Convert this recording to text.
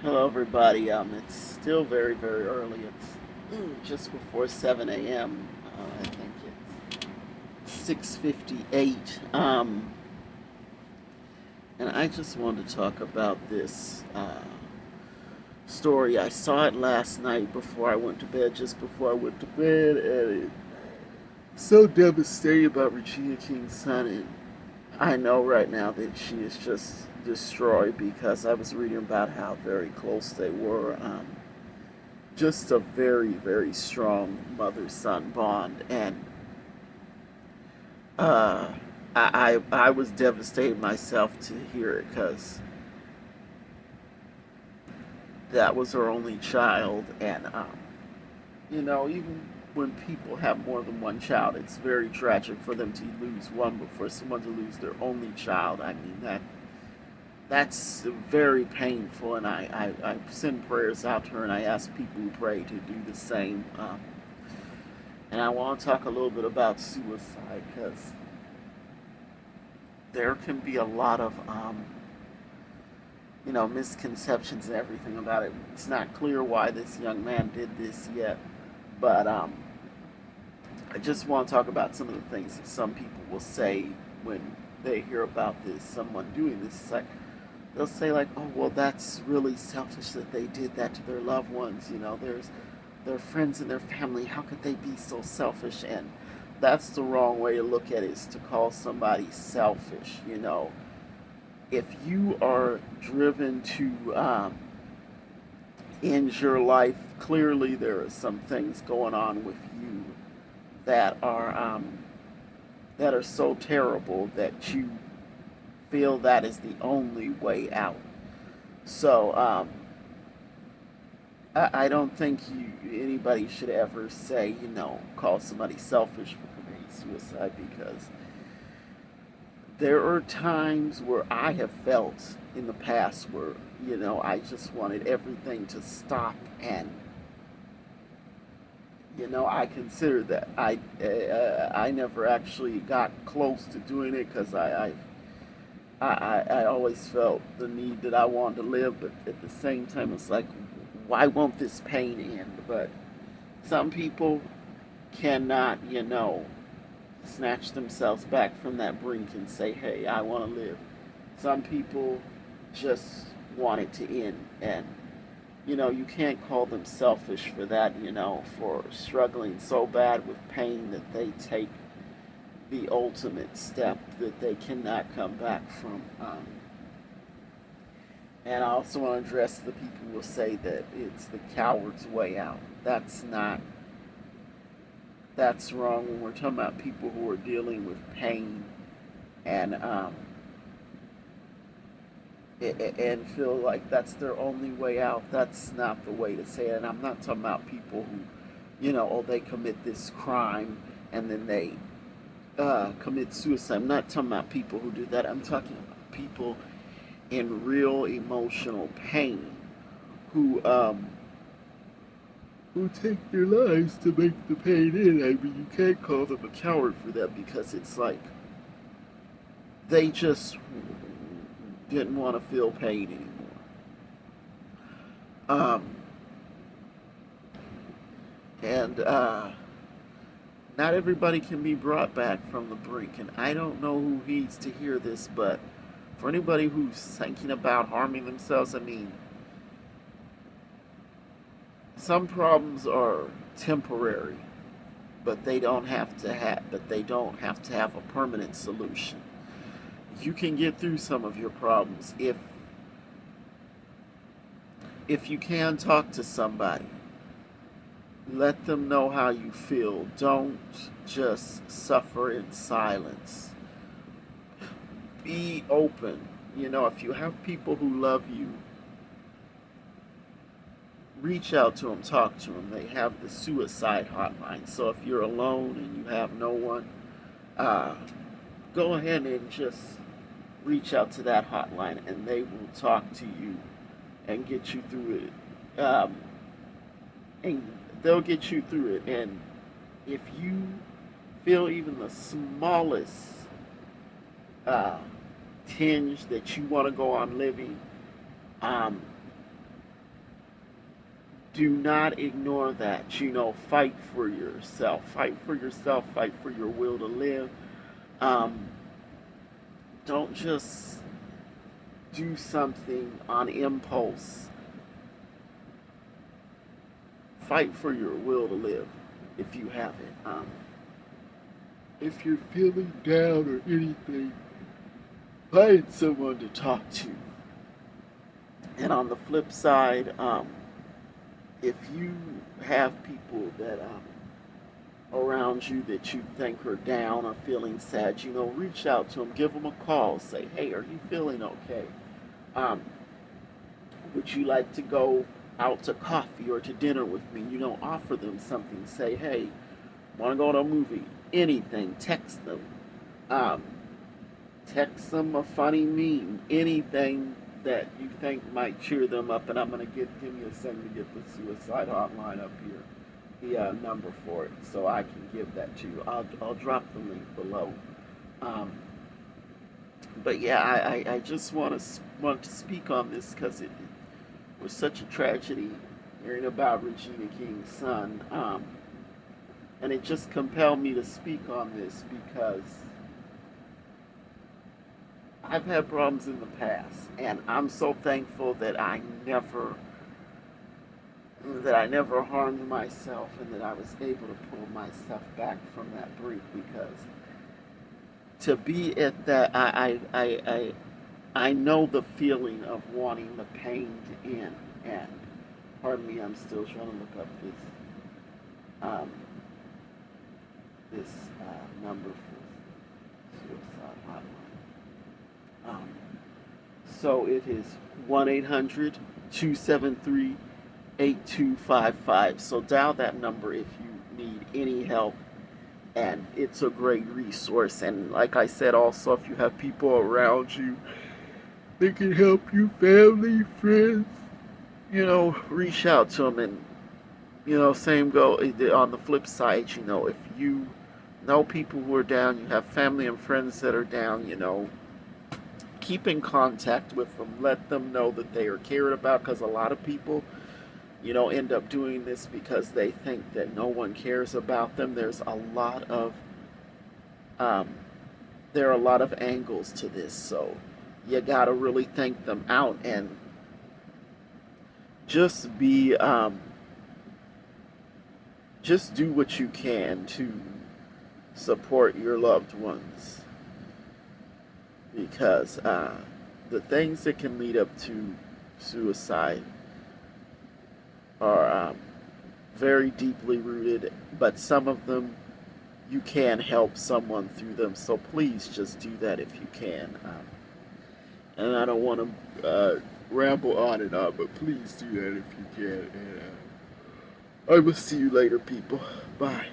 Hello, everybody. It's still very, very early. It's just before 7 a.m. I think it's 6:58. And I just wanted to talk about this story. I saw it last night before I went to bed, just before I went to bed, and it's so devastating about Regina King's son. And I know right now that she is just destroyed because I was reading about how very close they were. Just a very, very strong mother son bond. And uh, I was devastated myself to hear it because that was her only child. And, even when people have more than one child, it's very tragic for them to lose one, but for someone to lose their only child, I mean, that's very painful. And I send prayers out to her, and I ask people who pray to do the same. And I want to talk a little bit about suicide because there can be a lot of, misconceptions and everything about it. It's not clear why this young man did this yet, but I just want to talk about some of the things that some people will say when they hear about this, someone doing this. It's like, they'll say like, "Oh, well, that's really selfish that they did that to their loved ones. There's their friends and their family. How could they be so selfish?" And that's the wrong way to look at it, is to call somebody selfish. If you are driven to end your life, clearly there are some things going on with you that are so terrible that you feel that is the only way out. So I don't think anybody should ever say, call somebody selfish for committing suicide, because there are times where I have felt in the past where, I just wanted everything to stop. And, I consider that I never actually got close to doing it because I always felt the need that I wanted to live, but at the same time, it's like, why won't this pain end? But some people cannot, snatch themselves back from that brink and say, hey, I want to live. Some people just want it to end. And, you can't call them selfish for that, for struggling so bad with pain that they take the ultimate step that they cannot come back from. And I also want to address the people who will say that it's the coward's way out. That's wrong when we're talking about people who are dealing with pain and and feel like that's their only way out. That's not the way to say it. And I'm not talking about people who, they commit this crime and then they commit suicide. I'm not talking about people who do that. I'm talking about people in real emotional pain who take their lives to make the pain end. I mean, you can't call them a coward for that, because it's like they just didn't want to feel pain anymore. Um, and Not everybody can be brought back from the brink. And I don't know who needs to hear this, but for anybody who's thinking about harming themselves, I mean, some problems are temporary, but they don't have to have a permanent solution. You can get through some of your problems if you can talk to somebody. Let them know how you feel. Don't just suffer in silence. Be open. If you have people who love you, reach out to them, talk to them. They have the suicide hotline. So if you're alone and you have no one, uh, go ahead and just reach out to that hotline, and they will talk to you and get you through it. And they'll get you through it. And if you feel even the smallest uh, tinge that you want to go on living, um, do not ignore that. Fight for yourself. Fight for yourself. Fight for your will to live. Um, don't just do something on impulse. Fight for your will to live if you have it. If you're feeling down or anything, find someone to talk to. And on the flip side, if you have people that around you that you think are down or feeling sad, reach out to them, give them a call, say, hey, are you feeling okay? Um, would you like to go out to coffee or to dinner with me? Offer them something. Say, hey, want to go to a movie? Anything. Text them. Um, Text them a funny meme. Anything that you think might cheer them up. And I'm going to give me a second to get the suicide hotline up here. The number for it, so I can give that to you. I'll drop the link below. Um, but yeah, I just want to speak on this because it was such a tragedy hearing about Regina King's son, and it just compelled me to speak on this because I've had problems in the past, and I'm so thankful that I never harmed myself and that I was able to pull myself back from that brink, because to be at that, I know the feeling of wanting the pain to end. And pardon me, I'm still trying to look up um, this number for suicide hotline. So it is 1-800-273-8255. So dial that number if you need any help, and it's a great resource. And like I said, also, if you have people around you that can help you, family, friends, reach out to them. And same go on the flip side. If you know people who are down, you have family and friends that are down, keep in contact with them. Let them know that they are cared about, because a lot of people end up doing this because they think that no one cares about them. Um, there are a lot of angles to this, so you gotta really think them out, and just just do what you can to support your loved ones, because the things that can lead up to suicide are very deeply rooted, but some of them you can help someone through them. So please just do that if you can. And I don't want to ramble on and on, but please do that if you can. And I will see you later, people. Bye.